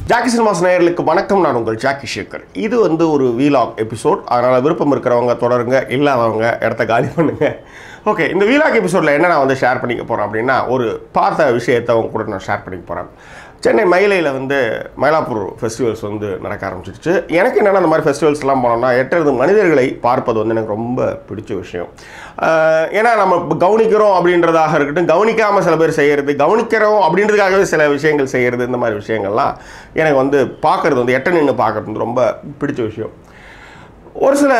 Jackie cinemas நேயர்களுக்கு வணக்கம். நான் உங்கள் ஜாக்கி சேகர். இது ஒரு வீலாக் எபிசோட். அதனால் விருப்பம் இருக்கிறவங்க தொடருங்க, இல்லாதவங்க இடத்த காலி பண்ணுங்க. ஓகே, இந்த வீலாக் எபிசோடில் என்ன நான் ஷேர் பண்ணிக்க போகிறேன் அப்படின்னா, ஒரு பார்த்த விஷயத்தை அவங்க கூட நான் ஷேர் பண்ணிக்க போகிறேன். சென்னை மயிலையில் மயிலாப்பூர் ஃபெஸ்டிவல்ஸ் நடக்க ஆரம்பிச்சிருச்சு. எனக்கு என்னென்னா அந்த மாதிரி ஃபெஸ்டிவல்ஸ்லாம் போனோம்னா எட்டது மனிதர்களை பார்ப்பது எனக்கு ரொம்ப பிடிச்ச விஷயம். ஏன்னா நம்ம கவனிக்கிறோம் அப்படின்றதாக இருக்கட்டும், கவனிக்காமல் சில பேர் செய்கிறது, கவனிக்கிறோம் அப்படின்றதுக்காகவே சில விஷயங்கள் செய்கிறது, இந்த மாதிரி விஷயங்கள்லாம் எனக்கு பார்க்குறது எட்ட நின்று பார்க்குறது ரொம்ப பிடிச்ச விஷயம். ஒரு சில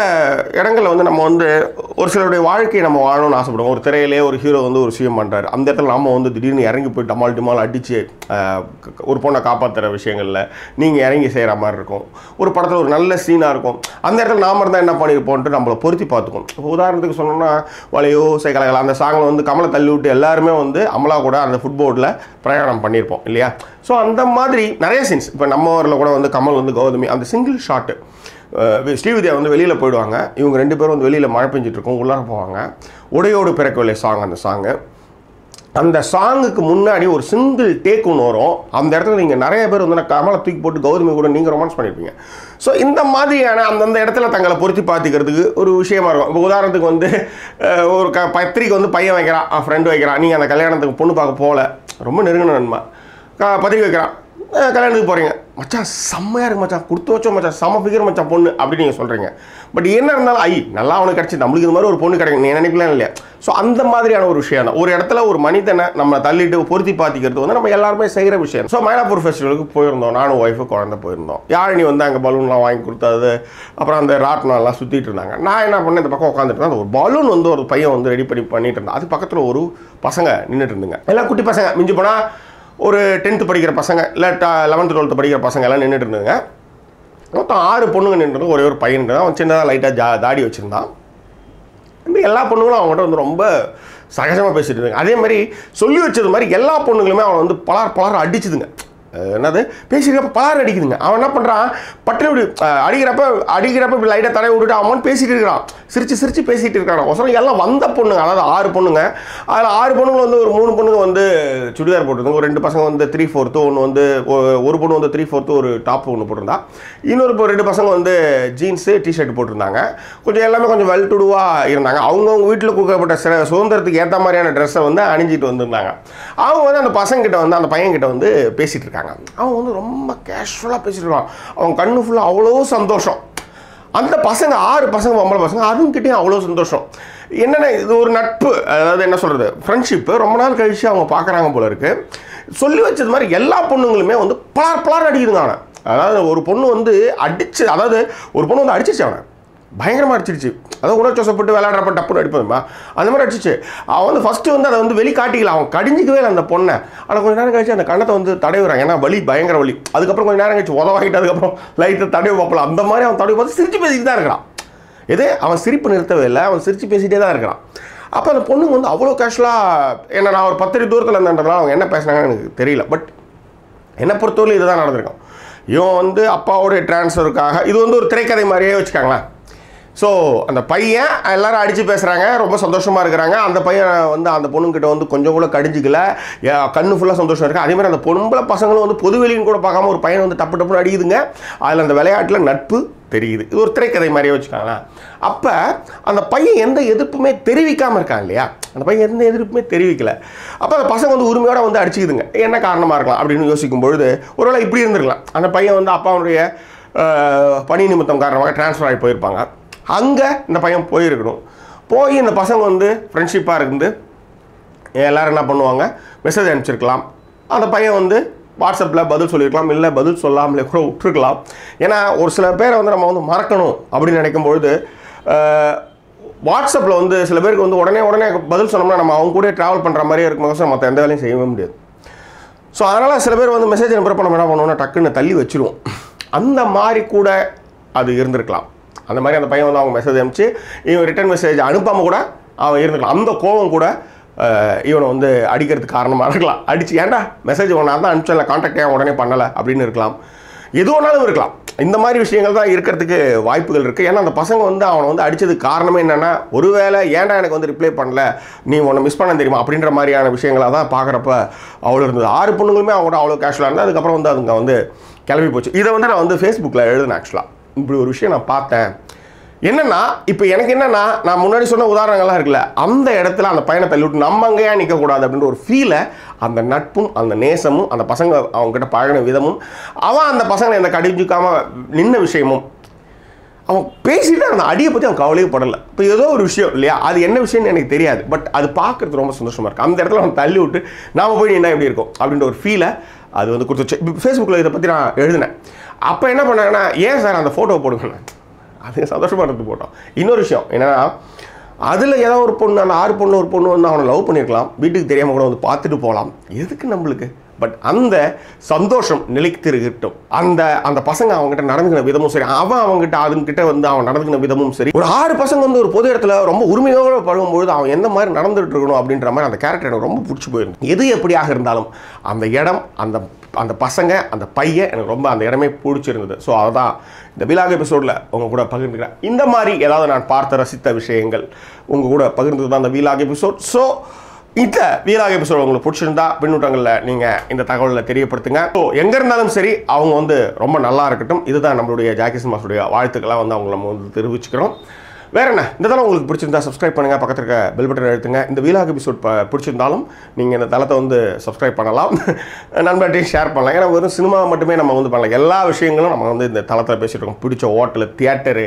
இடங்களில் நம்ம ஒரு சிலருடைய வாழ்க்கையை நம்ம வாழணும்னு ஆசைப்படுவோம். ஒரு திரையிலே ஒரு ஹீரோ ஒரு விஷயம் பண்ணுறாரு, அந்த இடத்துல நம்ம திடீர்னு இறங்கி போய் டமால் அடித்து ஒரு பொண்ணை காப்பாற்றுற விஷயங்களில் நீங்கள் இறங்கி செய்கிற மாதிரி இருக்கும். ஒரு படத்தில் ஒரு நல்ல சீனாக இருக்கும், அந்த இடத்துல நாம் இருந்தால் என்ன பண்ணியிருப்போன்ட்டு நம்மளை பொருத்தி பார்த்துக்கணும். இப்போ உதாரணத்துக்கு சொன்னோம்னா வளையோ சைக்கலகலாம் அந்த சாங்கில் கமலை தள்ளி விட்டு எல்லாருமே அமலா கூட அந்த ஃபுட்போர்டில் பிரயாணம் பண்ணியிருப்போம் இல்லையா? ஸோ அந்த மாதிரி நிறைய சீன்ஸ். இப்போ நம்ம ஊரில் கூட கமல் கௌதமி அந்த சிங்கிள் ஷாட்டு, ஸ்ரீவித்யா வெளியில் போயிடுவாங்க, இவங்க ரெண்டு பேரும் வெளியில் மழை பெஞ்சிட்டு இருக்கோம், உள்ளார போவாங்க, உடையோடு பிறக்கவில்லை சாங். அந்த சாங்குக்கு முன்னாடி ஒரு சிங்கிள் டேக் ஒன்று வரும். அந்த இடத்துல நீங்கள் நிறைய பேர் கமலை தூக்கி போட்டு கௌதமி கூட நீங்கள் ரொமான்ஸ் பண்ணியிருப்பீங்க. ஸோ இந்த மாதிரியான அந்தந்த இடத்துல தங்களை பொருத்தி பார்த்துக்கிறதுக்கு ஒரு விஷயமா இருக்கும். இப்போ உதாரணத்துக்கு ஒரு பத்திரிக்கை பையன் வைக்கிறான், ஃப்ரெண்டு வைக்கிறான், நீங்கள் அந்த கல்யாணத்துக்கு பொண்ணு பார்க்க போகல, ரொம்ப நெருங்கின நன்மை, பத்திரிக்கை வைக்கிறான், கல்யாணத்துக்கு போகிறீங்க, மச்சான் செம்மையாக இருக்கு மச்சான், கொடுத்து வச்சோம் மச்சான், செம்ம ஃபிகர் மச்சான் பொண்ணு அப்படின்னு நீங்கள் சொல்கிறீங்க. பட் என்ன இருந்தாலும் நல்லா அவனுக்கு கிடச்சி நம்மளுக்கு இது மாதிரி ஒரு பொண்ணு கிடைக்கும் நீ நினைக்கலாம் இல்லையா? ஸோ அந்த மாதிரியான ஒரு விஷயம் தான். ஒரு இடத்துல ஒரு மனிதனை நம்ம தள்ளிட்டு பொருத்தி பார்த்திக்கிறது நம்ம எல்லாருமே செய்கிற விஷயம். ஸோ மயிலாப்பூர் ஃபெஸ்டிவலுக்கு போயிருந்தோம், நானும் ஒய்ஃபு குழந்தை போயிருந்தோம். யாழினி அங்கே பலூன்லாம் வாங்கி கொடுத்தது, அப்புறம் அந்த ராட்னெல்லாம் சுற்றிட்டு இருந்தாங்க. நான் என்ன பண்ணேன், இந்த பக்கம் உட்காந்துட்டு இருந்தேன். ஒரு பலூன் ஒரு பையன் ரெடி பண்ணிட்டு இருந்தான். அது பக்கத்தில் ஒரு பசங்க நின்றுட்டு இருந்துங்க, எல்லாம் குட்டி பசங்க, மிஞ்சி போனால் ஒரு 10th படிக்கிற பசங்க இல்லை 11th 12th படிக்கிற பசங்க எல்லாம் நின்றுட்டு இருந்துங்க. மொத்தம் 6 பொண்ணுங்க நின்றுருந்து, ஒரே ஒரு பையன் அவன் சின்னதாக லைட்டாக தாடி வச்சுருந்தான். எல்லா பொண்ணுங்களும் அவங்ககிட்ட ரொம்ப சகஜமாக பேசிட்டு இருந்தாங்க. அதே மாதிரி சொல்லி வச்சது மாதிரி எல்லா பொண்ணுங்களுமே அவன் பலார் அடிச்சுதுங்க. என்னது பேசிக்கிறப்ப பலார் அடிக்குதுங்க. அவன் என்ன பண்ணுறான், பட்டு அடிக்கிறப்ப இப்படி லைட்டாக தடவை விட்டுட்டு அவன் பேசிகிட்டு இருக்கிறான், சிரித்து பேசிகிட்டு இருக்கான். ஒசரம் எல்லாம் வந்த பொண்ணுங்க, அதாவது 6 பொண்ணுங்க. அதில் 6 பொண்ணுங்க ஒரு 3 பொண்ணுங்க சுடிதார் போட்டிருந்தாங்க, ஒரு 2 பசங்க 3/4, ஒன்று ஒரு பொண்ணு 3/4 ஒரு டாப் ஒன்று போட்டிருந்தா, இன்னொரு 2 பசங்க ஜீன்ஸு டிஷர்ட் போட்டிருந்தாங்க. எல்லாமே கொஞ்சம் வெல் டுடுவாக இருந்தாங்க. அவங்கவுங்க வீட்டில் கொடுக்கப்பட்ட சில சுதந்திரத்துக்கு ஏற்ற மாதிரியான ட்ரெஸ்ஸை அணிஞ்சிட்டு வந்திருந்தாங்க. அவங்க அந்த பசங்கிட்ட அந்த பையன்கிட்ட பேசிகிட்டு இருக்காங்க. அவன் ரொம்ப கேஷுவலாக பேசிட்டு இருக்கான். அவன் கண்ணு ஃபுல்லாக அவ்வளோ சந்தோஷம். அந்த பசங்க 6 பசங்க பொம்பளை பசங்க, அதுங்கிட்டையும் அவ்வளோ சந்தோஷம். என்னென்ன இது ஒரு நட்பு, அதாவது என்ன சொல்கிறது, ஃப்ரெண்ட்ஷிப்பு. ரொம்ப நாள் கழித்து அவங்க பார்க்குறாங்க போல இருக்குது. சொல்லி வச்சது மாதிரி எல்லா பொண்ணுங்களுமே பலார் அடிக்குதுங்க அவனை. அதாவது ஒரு பொண்ணு அடிச்சு, அதாவது ஒரு பொண்ணு அடிச்சிச்சு அவனை, பயங்கரமாக அடிச்சிருச்சு. அதாவது உணர்ச்சப்பட்டு விளையாடுறப்ப டப்புன்னு அடிப்பதுமா அந்த மாதிரி அடிச்சிச்சு. அவன் ஃபஸ்ட்டு அதை வெளி காட்டிக்கல, அவன் கடிஞ்சிக்கவே இல்லை அந்த பொண்ணை. ஆனால் கொஞ்சம் நேரம் கழிச்சு அந்த கண்ணத்தை தடவுறான், ஏன்னா வலி பயங்கர வலி. அதுக்கப்புறம் கொஞ்சம் நேரம் கழிச்சு உதவாகிட்டு அதுக்கப்புறம் லைட்டை தடவை பார்ப்பல, அந்த மாதிரி அவன் தடவை பார்த்து சிரித்து பேசிட்டு தான் இருக்கிறான். அவன் சிரிப்பு நிறுத்தவே இல்லை, அவன் சிரித்து பேசிகிட்டே தான் இருக்கிறான். அப்போ அந்த பொண்ணுங்க அவ்வளோ கேஷுவலாக, என்ன நான் ஒரு 10 அடி தூரத்தில் இருந்ததுனால அவங்க என்ன பேசுனாங்கன்னு எனக்கு தெரியல. பட் என்னை பொறுத்தவரையில் இதுதான் நடந்திருக்கும். இவன் அப்பாவோடைய டிரான்ஸ்ஃபருக்காக, இது ஒரு திரைக்கதை மாதிரியே வச்சுக்காங்களேன். ஸோ அந்த பையன் எல்லாரும் அடித்து பேசுகிறாங்க, ரொம்ப சந்தோஷமாக இருக்கிறாங்க. அந்த பையன் அந்த பொண்ணுங்கிட்ட கொஞ்சம் கூட கடிஞ்சிக்கல, கண்ணு ஃபுல்லாக சந்தோஷம் இருக்குது. அதேமாதிரி அந்த பொம்பளை பசங்களும் பொதுவெளின்னு கூட பார்க்காம ஒரு பையன் டப்புன்னு அடிக்குதுங்க. அதில் அந்த விளையாட்டில் நட்பு தெரியுது. இது ஒரு திரைக்கதை மாதிரியே வச்சுக்காங்களேன். அப்போ அந்த பையன் எந்த எதிர்ப்புமே தெரிவிக்காமல் இருக்கான் இல்லையா? அந்த பையன் எந்த எதிர்ப்புமே தெரிவிக்கலை. அப்போ அந்த பசங்க உரிமையோடு அடிச்சுக்குதுங்க. என்ன காரணமாக இருக்கலாம் அப்படின்னு யோசிக்கும் பொழுது ஒருவேளை இப்படி இருந்திருக்கலாம். அந்த பையன் அப்பாவுடைய பணி நிமித்தம் காரணமாக டிரான்ஸ்ஃபர் ஆகி போயிருப்பாங்க. அங்கே இந்த பையன் போயிருக்கணும். போய் இந்த பசங்க ஃப்ரெண்ட்ஷிப்பாக இருந்து எல்லோரும் என்ன பண்ணுவாங்க, மெசேஜ் அனுப்பிச்சிருக்கலாம். அந்த பையன் வாட்ஸ்அப்பில் பதில் சொல்லியிருக்கலாம், இல்லை பதில் சொல்லாமலே கூட விட்டுருக்கலாம். ஏன்னா ஒரு சில பேரை நம்ம மறக்கணும் அப்படின்னு நினைக்கும்பொழுது வாட்ஸ்அப்பில் சில பேருக்கு உடனே பதில் சொன்னோம்னா நம்ம அவங்க கூட ட்ராவல் பண்ணுற மாதிரியே இருக்கும், மற்ற எந்த வேலையும் செய்யவே முடியாது. ஸோ அதனால் சில பேர் மெசேஜ் அனுப்புகிறப்ப நம்ம என்ன பண்ணுவோம்னா டக்குன்னு தள்ளி வச்சுருவோம். அந்த மாதிரி கூட அது இருந்திருக்கலாம். அந்த மாதிரி அந்த பையன் அவங்க மெசேஜ் அனுப்பிச்சு இவன் ரிட்டன் மெசேஜ் அனுப்பாமல் கூட அவன் இருந்திருக்கலாம். அந்த கோவம் கூட இவனை அடிக்கிறதுக்கு காரணமாக இருக்கலாம். அடித்து ஏன்டா மெசேஜ் நான் தான் அனுப்பிச்சல, கான்டாக்டே உடனே பண்ணலை அப்படின்னு இருக்கலாம். எது ஒன்றாலும் இருக்கலாம். இந்த மாதிரி விஷயங்கள் தான் இருக்கிறதுக்கு வாய்ப்புகள் இருக்குது. ஏன்னா அந்த பசங்க வந்து அவனை வந்து அடித்ததுக்கு காரணமே என்னென்னா, ஒருவேளை ஏன்டா எனக்கு வந்து ரிப்ளை பண்ணல, நீ உன்னை மிஸ் பண்ண தெரியுமா அப்படின்ற மாதிரியான விஷயங்களாக தான் பார்க்குறப்ப அவ்வளோ இருந்தது. 6 பொண்ணுங்களுமே அவங்க கூட அவ்வளோ கேஷுவலாக இருந்தால் அதுக்கப்புறம் வந்து அதுங்க வந்து கிளம்பி போச்சு. இதை வந்து நான் வந்து ஃபேஸ்புக்கில் எழுதுனேன். ஆக்சுவலாக இப்படி ஒரு விஷயம் நான் பார்த்தேன். என்னன்னா இப்போ எனக்கு என்னன்னா, நான் முன்னாடி சொன்ன உதாரணங்கள்லாம் இருக்குல்ல, அந்த இடத்துல அந்த பையனை தள்ளிவிட்டு நம்ம அங்கேயா நிற்கக்கூடாது அப்படின்ற ஒரு ஃபீலை, அந்த நட்பும் அந்த நேசமும் அந்த பசங்க அவங்ககிட்ட பழகின விதமும் அவன் அந்த பசங்களை எந்த கடிஞ்சிக்காம நின்ன விஷயமும் அவன் பேசிட்டு அந்த அடியை பற்றி அவன் கவலையே படலை. இப்போ ஏதோ ஒரு விஷயம் இல்லையா, அது என்ன விஷயம்னு எனக்கு தெரியாது, பட் அது பார்க்குறது ரொம்ப சந்தோஷமாக இருக்குது. அந்த இடத்துல அவன் தள்ளி விட்டு நாம் போய் என்ன எப்படி இருக்கும் அப்படின்ற ஒரு ஃபீலை அது வந்து கொடுத்துச்சு. ஃபேஸ்புக்கில் இதை பற்றி நான் எழுதினேன். அப்போ என்ன பண்ணாங்கன்னா, ஏன் சார் அந்த ஃபோட்டோ போடுங்க, அது சந்தோஷமாக இருந்து போட்டோம். இன்னொரு விஷயம் என்னென்னா, அதில் ஏதோ ஒரு பொண்ணு, அந்த 6 பொண்ணு ஒரு பொண்ணு வந்து அவனை லவ் பண்ணியிருக்கலாம், வீட்டுக்கு தெரியாமல் கூட வந்து பார்த்துட்டு போகலாம், எதுக்கு நம்மளுக்கு? பட் அந்த சந்தோஷம் நிலைத்திருக்கட்டும். அந்த பசங்க அவங்ககிட்ட நடந்துக்கிற விதமும் சரி, அவன் அவங்ககிட்ட அதுங்கிட்ட வந்து அவன் நடந்துக்கிற விதமும் சரி. ஒரு 6 பசங்க வந்து ஒரு பொது இடத்துல ரொம்ப உரிமையோடு பழகும்பொழுது அவன் எந்த மாதிரி நடந்துகிட்டு இருக்கணும் அப்படின்ற மாதிரி அந்த கேரக்டர் எனக்கு ரொம்ப பிடிச்சி போயிருந்து. எது எப்படியாக இருந்தாலும் அந்த இடம், அந்த பசங்க, அந்த பையன் எனக்கு ரொம்ப அந்த இடமே பிடிச்சிருந்தது. ஸோ அதுதான் இந்த விலாக் எபிசோடில் உங்கள் கூட பகிர்ந்துக்கிறேன். இந்த மாதிரி ஏதாவது நான் பார்த்து ரசித்த விஷயங்கள் உங்கள் கூட பகிர்ந்தது தான் இந்த விலாக் எபிசோட். ஸோ இந்த விலாக் எபிசோட் உங்களுக்கு பிடிச்சிருந்தா பின்னூட்டங்களில் நீங்கள் இந்த தகவலை தெரியப்படுத்துங்க. ஸோ எங்கே இருந்தாலும் சரி அவங்க வந்து ரொம்ப நல்லா இருக்கட்டும். இதுதான் நம்மளுடைய ஜாக்கி சினிமாஸுடைய வாழ்த்துக்களாக வந்து அவங்கள நம்ம வந்து தெரிவிச்சுக்கிறோம். வேறு என்ன, இந்த தளம் உங்களுக்கு பிடிச்சிருந்தா சப்ஸ்கிரைப் பண்ணுங்கள், பக்கத்தில் இருக்க பெல் பட்டன் அழுத்துங்க. இந்த விலாக் எபிசோட் பிடிச்சிருந்தாலும் நீங்கள் இந்த தளத்தை வந்து சப்ஸ்கிரைப் பண்ணலாம், நண்பர்கிட்டையும் ஷேர் பண்ணலாம். ஏன்னா வெறும் சினிமா மட்டுமே நம்ம வந்து பண்ணலாம், எல்லா விஷயங்களும் நம்ம வந்து இந்த தளத்தில் பேசிகிட்டு இருக்கோம். பிடிச்ச ஹோட்டலு, தியேட்டரு,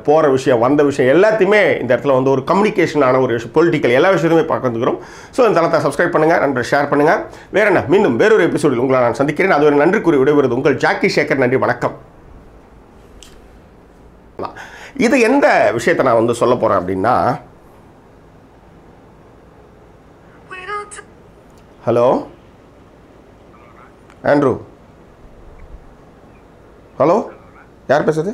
போகிற விஷயம், வந்த விஷயம் எல்லாத்தையுமே இந்த இடத்துல வந்து ஒரு கம்யூனிகேஷனான ஒரு விஷயம், பொலிட்டிக்கல் எல்லா விஷயத்தையுமே பார்த்துக்கிறோம். ஸோ இந்த தளத்தை சப்ஸ்கிரைப் பண்ணுங்கள், நண்பர் ஷேர் பண்ணுங்கள். வேறு என்ன, மீண்டும் வேறொரு எபிசோடில் உங்களை நான் சந்திக்கிறேன். அது ஒரு நன்றி கூறி விடைபெறுவது உங்கள் ஜாக்கி சேகர். நன்றி, வணக்கம். இது எந்த விஷயத்தை நான் வந்து சொல்ல போகிறேன் அப்படின்னா, ஹலோ ஆண்ட்ரூ, ஹலோ யார் பேசுறது?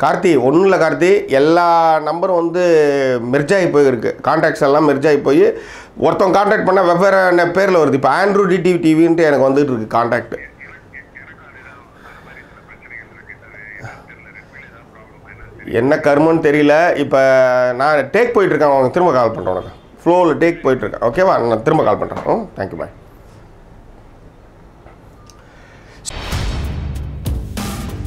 கார்த்தி. ஒன்றும் இல்லை கார்த்தி, எல்லா நம்பரும் வந்து மெர்ஜாகி போயிருக்கு, கான்டாக்ட்ஸ் எல்லாம் மெர்ஜாகி போய் ஒருத்தவங்க கான்டாக்ட் பண்ணால் வெவ்வேறு பேரில் வருது. இப்போ ஆண்ட்ரூ டிடிவின்ட்டு எனக்கு வந்துட்டு இருக்கு கான்டாக்ட். என்ன கர்மன்னு தெரியல. இப்போ நான் டேக் போயிட்டுருக்கேன், அவங்க திரும்ப கால் பண்ணுறேன். உனக்கு ஃப்ளோவில் டேக் போயிட்டுருக்கேன். ஓகேவா, நான் திரும்ப கால் பண்ணுறேன். தேங்க்யூ, பாய்.